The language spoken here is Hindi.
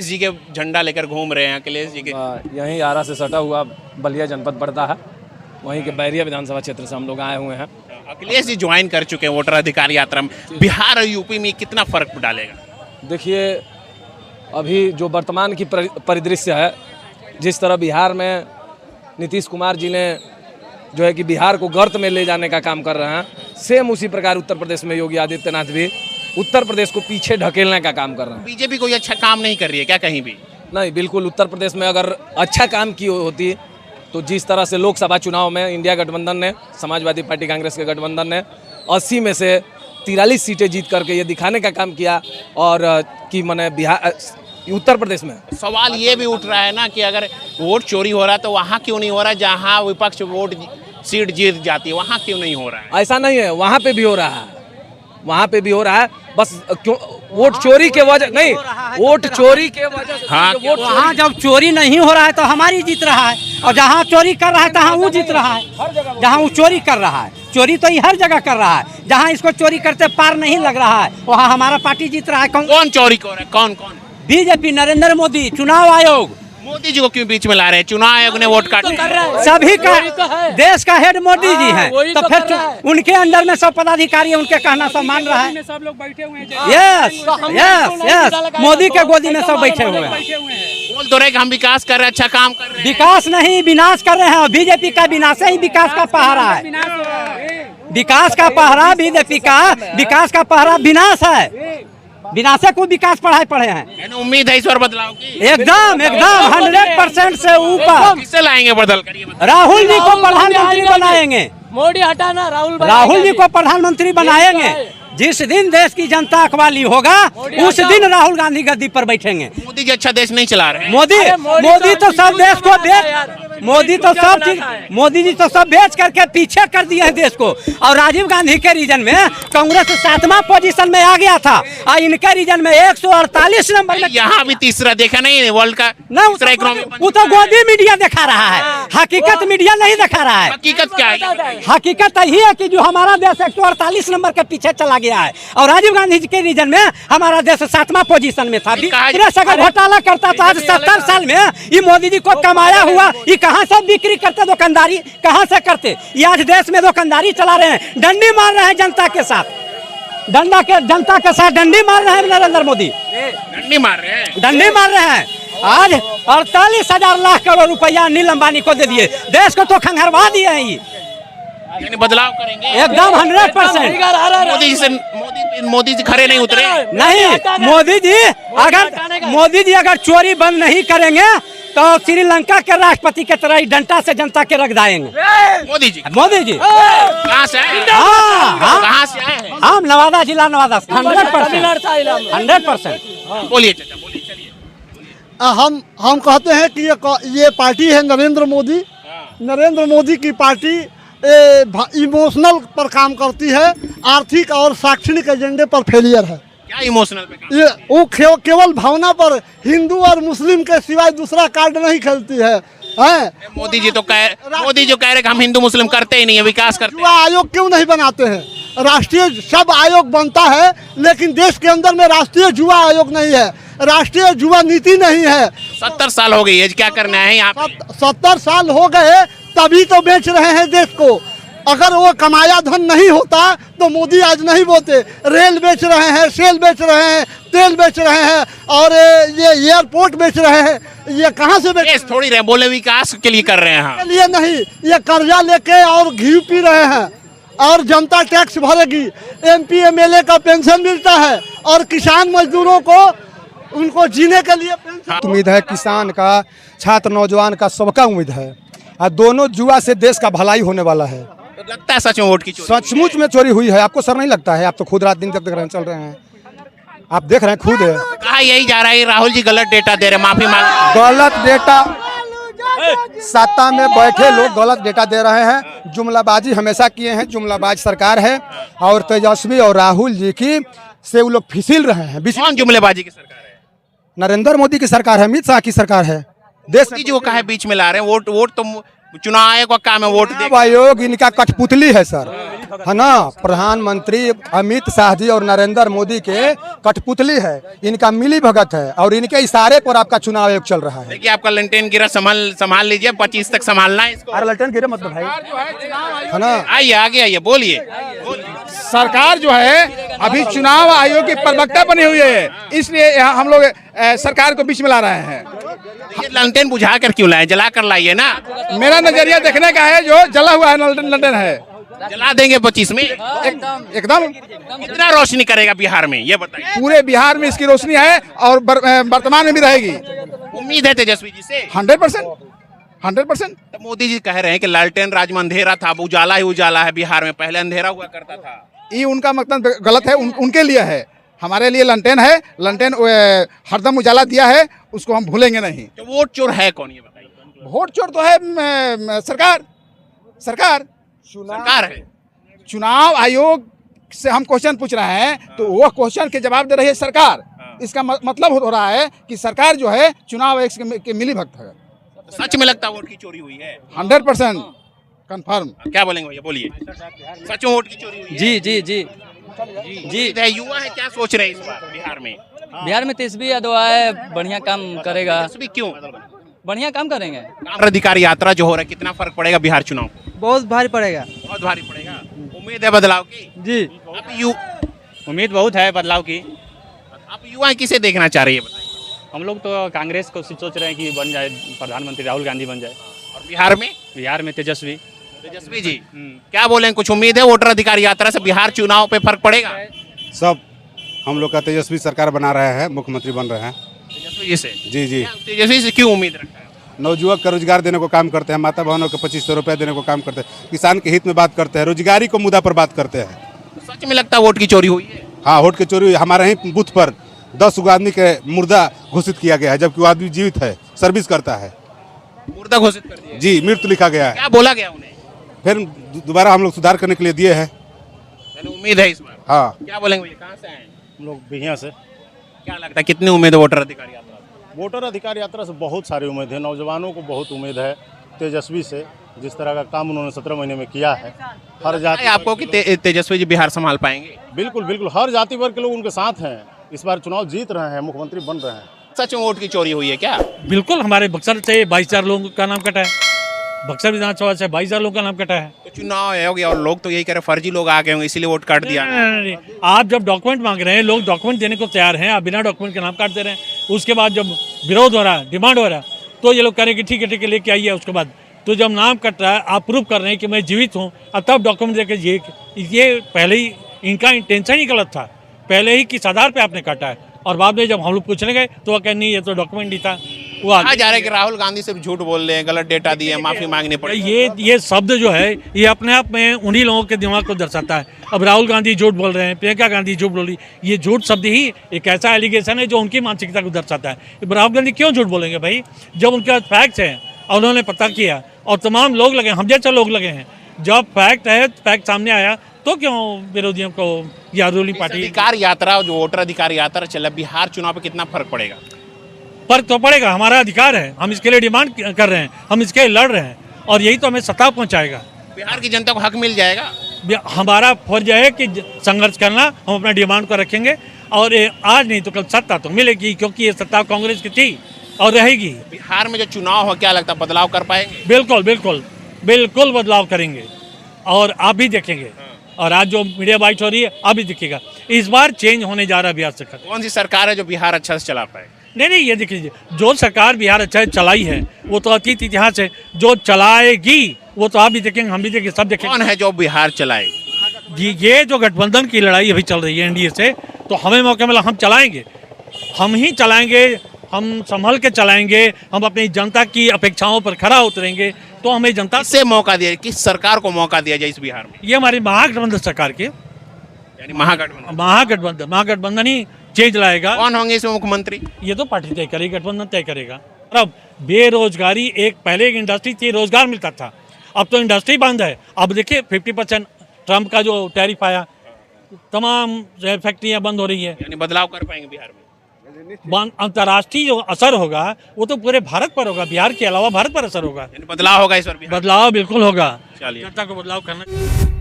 जी के झंडा लेकर घूम रहे हैं अखिलेश जी के। यहीं आरा से सटा हुआ बलिया जनपद पड़ता है, वहीं के बैरिया विधानसभा क्षेत्र से हम लोग आए हुए हैं। अखिलेश जी ज्वाइन कर चुके हैं वोटर अधिकार यात्रा में। बिहार और यूपी में कितना फर्क डालेगा? देखिए, अभी जो वर्तमान की परिदृश्य है, जिस तरह बिहार में नीतीश कुमार जी ने जो है कि बिहार को गर्त में ले जाने का काम कर रहे हैं, सेम उसी प्रकार उत्तर प्रदेश में योगी आदित्यनाथ भी उत्तर प्रदेश को पीछे ढकेलने का काम कर रहे हैं। बीजेपी कोई अच्छा काम नहीं कर रही है क्या कहीं भी? नहीं, बिल्कुल। उत्तर प्रदेश में अगर अच्छा काम की होती तो जिस तरह से लोकसभा चुनाव में इंडिया गठबंधन ने, समाजवादी पार्टी कांग्रेस के गठबंधन ने 80 में से 43 सीटें जीत करके ये दिखाने का काम किया और कि मैंने बिहार उत्तर प्रदेश में सवाल ये भी उठ रहा है ना कि अगर वोट चोरी हो रहा है तो वहाँ क्यों नहीं हो रहा है? जहाँ विपक्ष वोट सीट जीत जाती है वहाँ क्यों नहीं हो रहा है? ऐसा नहीं है, वहाँ पे भी हो रहा है, वहाँ पे भी हो रहा है। बस क्यों वोट चोरी के वजह नहीं, वोट चोरी के वजह से। हाँ, वहाँ जब चोरी नहीं हो रहा है तो हमारी जीत रहा है, और जहाँ चोरी कर रहा है तहाँ वो जीत रहा है। जहाँ वो चोरी कर रहा है, चोरी तो ये हर जगह कर रहा है। जहाँ इसको चोरी करते पार नहीं लग रहा है वहाँ हमारा पार्टी जीत रहा है। कौन चोरी कर रहा है? कौन कौन? बीजेपी, नरेंद्र मोदी, चुनाव आयोग। मोदी जी को क्यों बीच में ला रहे हैं? चुनाव आयोग ने वोट काट सभी का देश का हेड मोदी जी है, तो फिर उनके अंडर में सब पदाधिकारी उनके कहना सब मान रहा है। सब लोग बैठे हुए हैं। यस यस यस, मोदी के गोदी में सब बैठे हुए हैं। बोल तो रहे कि हम विकास कर रहे हैं, अच्छा काम कर रहे हैं। विकास नहीं, विनाश कर रहे हैं। बीजेपी का विनाश ही विकास का पहरा है। विकास का पहरा बीजेपी का, विकास का पहरा विनाश है। विनाशे को विकास पढ़े हैं। उम्मीद है इस बार बदलाव की? एकदम एकदम 100% से ऊपर। किससे लाएंगे बदल कर? राहुल जी को प्रधानमंत्री बनाएंगे। मोदी हटाना, राहुल जी को प्रधानमंत्री बनाएंगे। जिस दिन देश की जनता अखबाली होगा उस दिन राहुल गांधी गद्दी पर बैठेंगे। मोदी जी अच्छा देश नहीं चला रहे हैं। मोदी तो सब देश को मोदी तो सब चीज, मोदी जी तो सब बेच करके पीछे कर दिए हैं देश को। और राजीव गांधी के रीजन में कांग्रेस 7वां पोजीशन में आ गया था, और इनके रीजन में 148 नंबर में। यहाँ भी तीसरा देखा नहीं वर्ल्ड का तीसरा इकोनॉमी। वो तो गोदी मीडिया दिखा रहा है, हकीकत मीडिया नहीं दिखा रहा है। हकीकत क्या है? हकीकत यही है कि जो हमारा देश 148 नंबर के पीछे चला गया है, और राजीव गांधी जी के रीजन में हमारा देश 7वां पोजीशन में था। अगर घोटाला करता था आज 70 साल में, ये मोदी जी को कमाया हुआ, ये कहाँ से बिक्री करते, दुकानदारी कहाँ से करते? ये आज देश में दुकानदारी चला रहे हैं, डंडी मार रहे हैं जनता के साथ, जनता के साथ डंडी मार रहे हैं नरेंद्र मोदी। डंडी मार रहे हैं, डंडी मार रहे हैं। आज 48,000 लाख करोड़ रुपया अनिल अंबानी को दे दिए, देश को तो खंगरवा दिए हैं। ये यानी बदलाव करेंगे एकदम 100%। मोदी जी खड़े नहीं उतरे। नहीं, मोदी जी अगर चोरी बंद नहीं करेंगे तो श्रीलंका के राष्ट्रपति के तरह डंटा से जनता के रख दाएंगे। मोदी जी कहाँ से आए? कहाँ से आए हैं? हम नवादा जिला, नवादा 100%। बोलिए चाचा, बोलिए, चलिए। हम कहते हैं कि ये पार्टी है नरेंद्र मोदी। नरेंद्र मोदी की पार्टी इमोशनल पर काम करती है, आर्थिक और शैक्षणिक एजेंडे पर फेलियर है। क्या इमोशनल पे काम? ये वो केवल भावना पर हिंदू और मुस्लिम के सिवाय दूसरा कार्ड नहीं खेलती है। मोदी जी तो कह रहे कि हम हिंदू मुस्लिम करते ही नहीं है, विकास करते हैं। युवा आयोग क्यों नहीं बनाते हैं? राष्ट्रीय सब आयोग बनता है, लेकिन देश के अंदर में राष्ट्रीय युवा आयोग नहीं है, राष्ट्रीय युवा नीति नहीं है। 70 साल हो गई है, क्या करना है यहाँ? 70 साल हो गए, तभी तो बेच रहे हैं देश को। अगर वो कमाया धन नहीं होता तो मोदी आज नहीं बोलते। रेल बेच रहे हैं, सेल बेच रहे हैं, तेल बेच रहे हैं, और ये एयरपोर्ट बेच रहे हैं। ये कहाँ से बेच थोड़ी रहे, बोले विकास के लिए कर रहे हैं। के लिए नहीं, ये कर्जा लेके और घी पी रहे हैं, और जनता टैक्स भरेगी। MP MLA का पेंशन मिलता है, और किसान मजदूरों को उनको जीने के लिए पेंशन। उम्मीद है किसान का, छात्र नौजवान का, सबका उम्मीद है। और दोनों जुआ से देश का भलाई होने वाला है। तो लगता है सच में वोट की चोरी? सचमुच में चोरी हुई है। आपको सर नहीं लगता है? आप तो खुद रात दिन तक चल रहे हैं, आप देख रहे हैं खुद है। कहा यही जा रहा है राहुल जी गलत डेटा दे रहे, माफी मांग। गलत डेटा, सत्ता में बैठे लोग गलत डेटा दे रहे हैं। जुमलाबाजी हमेशा किए हैं, जुमलाबाज सरकार है, और तेजस्वी और राहुल जी की से वो लोग फिसिल रहे हैं। कौन जुमलेबाजी की सरकार है? नरेंद्र मोदी की सरकार है, अमित शाह की सरकार है। देश मोदी जी को काहे बीच में ला रहे हैं? वोट तो चुनाव आयोग का काम है वोट दे। चुनाव आयोग इनका कठपुतली है सर, है ना। प्रधानमंत्री अमित शाह जी और नरेंद्र मोदी के कठपुतली है, इनका मिली भगत है और इनके इशारे पर आपका चुनाव आयोग चल रहा है। देखिए आपका लंटेन गिरा, संभाल लीजिए, 25 तक संभालना है इसको। अरे ललटेन गिरे मतलब भाई, है ना। आइए आगे आइए, बोलिए। सरकार जो है अभी चुनाव आयोग की प्रवक्ता बनी हुई है, इसलिए यहाँ हम लोग सरकार को बीच में ला रहे हैं। ये लंटेन बुझा कर क्यों लाए, जला कर लाइए ना। मेरा नजरिया देखने का है, जो जला हुआ है लंदन है, जला देंगे 25 में। एकदम कितना रोशनी करेगा बिहार में, ये बताइए। पूरे बिहार में इसकी रोशनी है और वर्तमान में भी रहेगी। उम्मीद है तेजस्वी जी से 100%। तो मोदी जी कह रहे हैं कि लालटेन राज में अंधेरा था, अब उजाला ही उजाला है बिहार में, पहले अंधेरा हुआ करता था। ये उनका मतलब गलत है, उनके लिए है। हमारे लिए लंटेन है, लंटेन हरदम उजाला दिया है, उसको हम भूलेंगे नहीं। तो वोट चोर है कौन, ये बताइए। वोट चोर तो है सरकार है। चुनाव आयोग से हम क्वेश्चन पूछ रहे हैं, तो वह क्वेश्चन के जवाब दे रही है सरकार। इसका मतलब हो रहा है कि सरकार जो है चुनाव आयोग के मिली भक्त है। सच में लगता है वोट की चोरी हुई है? 100% कंफर्म। क्या बोलेंगे भैया, बोलिए। सच में वोट की चोरी हुई है? जी। युवा है, क्या सोच रहे हैं इस बार बिहार में? बिहार में तेजस्वी यादव आए, बढ़िया काम करेगा। तेजस्वी क्यों? बढ़िया काम करेंगे। अधिकार यात्रा जो हो रहा है, कितना फर्क पड़ेगा बिहार चुनाव? बहुत भारी पड़ेगा। बहुत भारी पड़ेगा। उम्मीद है बदलाव की? जी, उम्मीद बहुत है बदलाव की। आप युवा किसे देखना चाह रही है, बताइए। हम लोग तो कांग्रेस को सोच रहे हैं कि बन जाए, प्रधानमंत्री राहुल गांधी बन जाए। और बिहार में? बिहार में तेजस्वी जी क्या बोलें, कुछ उम्मीद है वोटर अधिकार यात्रा से बिहार चुनाव पे फर्क पड़ेगा? सब हम लोग का तेजस्वी सरकार बना रहे हैं, मुख्यमंत्री बन रहे हैं तेजस्वी जी से। जी। तेजस्वी से क्यों उम्मीद रखता है? नवयुवक का रोजगार देने को काम करते हैं, माता बहनों को 2500 रुपये देने को काम करते हैं, किसान के हित में बात करते हैं, रोजगारी को मुद्दा पर बात करते हैं। सच में लगता है वोट की चोरी हुई है? हाँ, वोट की चोरी हुई। हमारे ही बूथ पर 10 आदमी के मुर्दा घोषित किया गया है, जबकि वो आदमी जीवित है, सर्विस करता है। मुर्दा घोषित कर दिया? जी, मृत्यु लिखा गया है। क्या बोला गया उन्हें? फिर दोबारा हम लोग सुधार करने के लिए दिए हैं। उम्मीद है इस बार? हाँ। क्या बोलेंगे भैया, कहाँ से आए? हम लोग बिहिया से। क्या लगता है कितनी उम्मीद है वोटर अधिकार यात्रा? वोटर अधिकार यात्रा से बहुत सारी उम्मीद है, नौजवानों को बहुत उम्मीद है तेजस्वी से, जिस तरह का काम उन्होंने 17 महीने में किया है। हर जाति आपको कि तेजस्वी जी बिहार संभाल पाएंगे? बिल्कुल, हर जाति वर्ग के लोग उनके साथ हैं। इस बार चुनाव जीत रहे हैं, मुख्यमंत्री बन रहे हैं। सच में वोट की चोरी हुई है क्या? बिल्कुल, हमारे बक्सर से 22,000 लोगों का नाम कटा है। बक्सर विधानसभा से 22,000 लोगों का नाम कटा है। तो चुनाव हो गया और लोग तो यही कह रहे फर्जी लोग आ गए होंगे इसीलिए वोट काट दिया। नहीं। आप जब डॉक्यूमेंट मांग रहे हैं, लोग डॉक्यूमेंट देने को तैयार हैं, आप बिना डॉक्यूमेंट के नाम काट दे रहे हैं। उसके बाद जब विरोध हो रहा है, डिमांड हो रहा है, तो ये लोग कह रहे हैं कि ठीक है लेके आइए। उसके बाद तो जब नाम कट रहा है, आप प्रूव कर रहे हैं कि मैं जीवित हूँ, और तब डॉक्यूमेंट देकर ये पहले ही इनका इंटेंशन ही गलत था। पहले ही किस आधार पे आपने काटा है, और बाद में जब हम लोग पूछने गए तो वो कह नहीं, ये तो डॉक्यूमेंट नहीं था। वो कहा जा रहा है कि राहुल गांधी सिर्फ झूठ बोल रहे हैं, गलत डेटा दिए, माफी मांगनी पड़ी। ये शब्द जो है, ये अपने आप में उन्हीं लोगों के दिमाग को दर्शाता है। अब राहुल गांधी झूठ बोल रहे हैं, प्रियंका गांधी झूठ बोल रही, ये झूठ शब्द ही एक ऐसा एलिगेशन है जो उनकी मानसिकता को दर्शाता है। राहुल गांधी क्यों झूठ बोलेंगे भाई, जब उनके पास फैक्ट्स हैं और उन्होंने पता किया और तमाम लोग लगे, हम जैसे लोग लगे हैं। जब फैक्ट है, फैक्ट सामने आया, तो क्यों विरोधियों को या रूलिंग पार्टी? अधिकार यात्रा, जो वोटर अधिकार यात्रा चला, बिहार चुनाव पे कितना फर्क पड़ेगा? फर्क तो पड़ेगा, हमारा अधिकार है, हम इसके लिए डिमांड कर रहे हैं, हम इसके लिए लड़ रहे हैं, और यही तो हमें सत्ता पहुंचाएगा। बिहार की जनता को हक मिल जाएगा। हमारा फर्ज है कि संघर्ष करना, हम अपना डिमांड को रखेंगे, और आज नहीं तो कल सत्ता तो मिलेगी, क्योंकि ये सत्ता कांग्रेस की थी और रहेगी। बिहार में जो चुनाव हो, क्या लगता है बदलाव कर पाएंगे? बिल्कुल बदलाव करेंगे, और आप भी देखेंगे। और आज जो मीडिया बाइट हो रही है, आप भी दिखेगा। इस बार चेंज होने जा रहा है बिहार सरकार। कौन सी सरकार है जो बिहार अच्छा से चला पाए? नहीं, ये देख लीजिए, जो सरकार बिहार अच्छा चलाई है वो तो अतीत इतिहास है, जो चलाएगी वो तो आप भी देखेंगे, हम भी देखेंगे, सब देखेंगे। कौन है जो बिहार चलाए? जी, ये जो गठबंधन की लड़ाई अभी चल रही है एनडीए से, तो हमें मौका मिला, हम चलाएंगे, हम ही चलाएंगे, हम संभल के चलाएंगे, हम अपनी जनता की अपेक्षाओं पर खरा उतरेंगे। तो हमें जनता से मौका दिया, किस सरकार को मौका दिया जाए इस बिहार में? ये हमारी महागठबंधन सरकार की, यानी महागठबंधन ही चेंज लाएगा। कौन होंगे इसमें मुख्यमंत्री? ये तो पार्टी तय करेगी, गठबंधन तय करेगा। अब बेरोजगारी, पहले एक इंडस्ट्री थी, रोजगार मिलता था, अब तो इंडस्ट्री बंद है। अब देखिए 50% ट्रम्प का जो टैरिफ आया, तमाम फैक्ट्रियां बंद हो रही है। यानी बदलाव कर पाएंगे बिहार में? अंतर्राष्ट्रीय जो असर होगा वो तो पूरे भारत पर होगा, बिहार के अलावा भारत पर असर होगा। बदलाव होगा इस बार बिहार। बदलाव बिल्कुल होगा, चलिए। जनता को बदलाव करना।